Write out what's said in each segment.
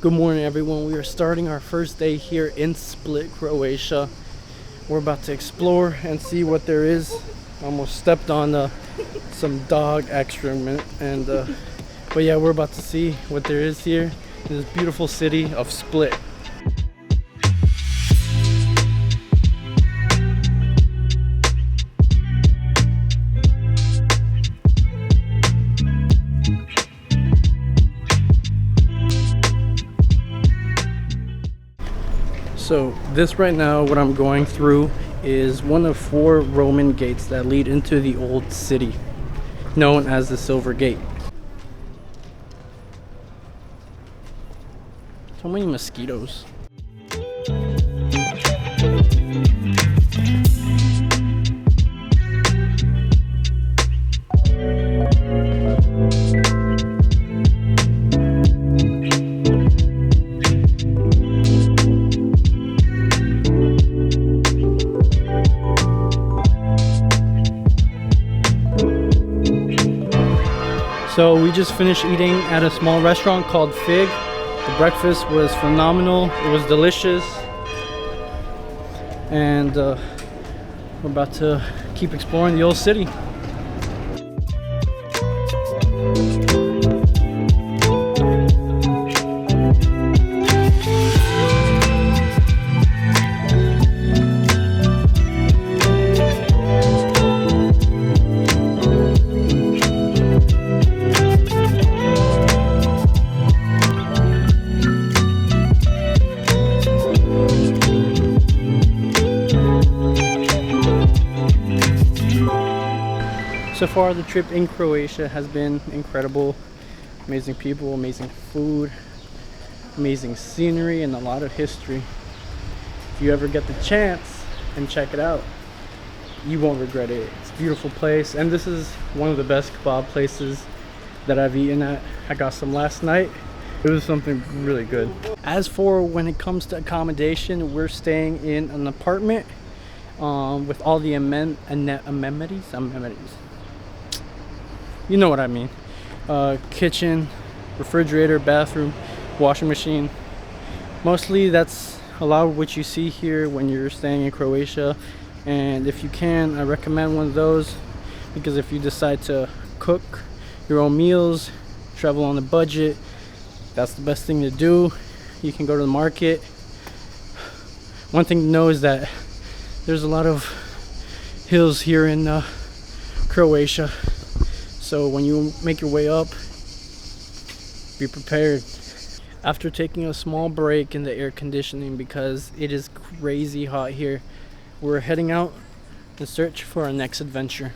Good morning, everyone. We are starting our first day here in Split, Croatia. We're about to explore and see what there is. Almost stepped on some dog excrement, but yeah, we're about to see what there is here in this beautiful city of Split. So this right now, what I'm going through is one of 4 Roman gates that lead into the old city, known as the Silver Gate. So many mosquitoes. So we just finished eating at a small restaurant called Fig. The breakfast was phenomenal. It was delicious. And we're about to keep exploring the old city. So far, the trip in Croatia has been incredible. Amazing people, amazing food, amazing scenery, and a lot of history. If you ever get the chance and check it out, you won't regret it. It's a beautiful place, and this is one of the best kebab places that I've eaten at. I got some last night. It was something really good. As for when it comes to accommodation, we're staying in an apartment with all the amenities. You know what I mean. Kitchen, refrigerator, bathroom, washing machine. Mostly that's a lot of what you see here when you're staying in Croatia. And if you can, I recommend one of those, because if you decide to cook your own meals, travel on a budget, that's the best thing to do. You can go to the market. One thing to know is that there's a lot of hills here in Croatia. So when you make your way up, be prepared. After taking a small break in the air conditioning because it is crazy hot here, we're heading out in search for our next adventure.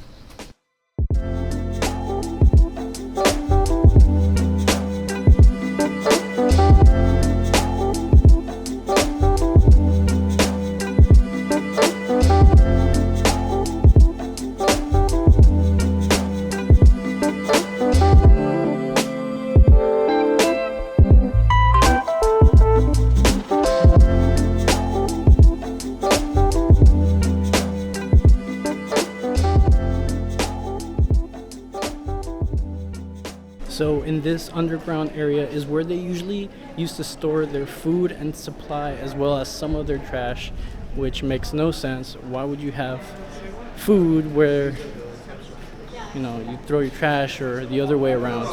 So in this underground area is where they usually used to store their food and supply, as well as some of their trash, which makes no sense. Why would you have food where, you throw your trash, or the other way around?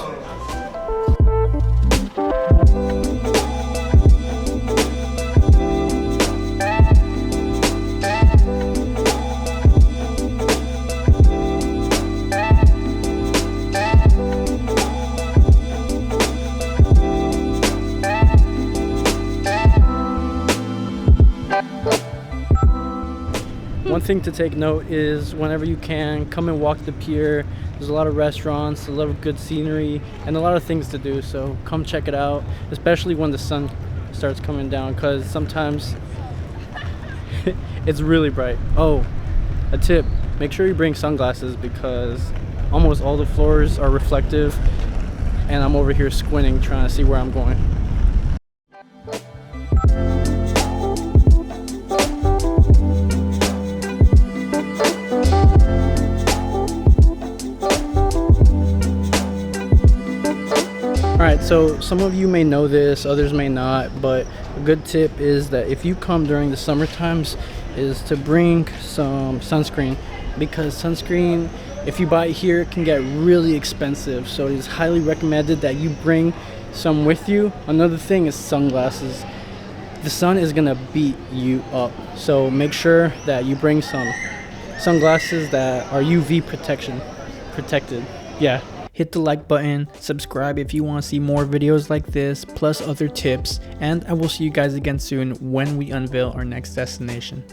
One thing to take note is whenever you can, come and walk the pier. There's a lot of restaurants, a lot of good scenery, and a lot of things to do, so come check it out, especially when the sun starts coming down, because sometimes it's really bright. Oh, a tip, make sure you bring sunglasses because almost all the floors are reflective, and I'm over here squinting trying to see where I'm going. So some of you may know this, others may not, but a good tip is that if you come during the summer times is to bring some sunscreen, because sunscreen, if you buy it here, it can get really expensive. So it is highly recommended that you bring some with you. Another thing is sunglasses. The sun is gonna beat you up, so make sure that you bring some sunglasses that are UV protected. Yeah. Hit the like button, subscribe if you want to see more videos like this, plus other tips, and I will see you guys again soon when we unveil our next destination.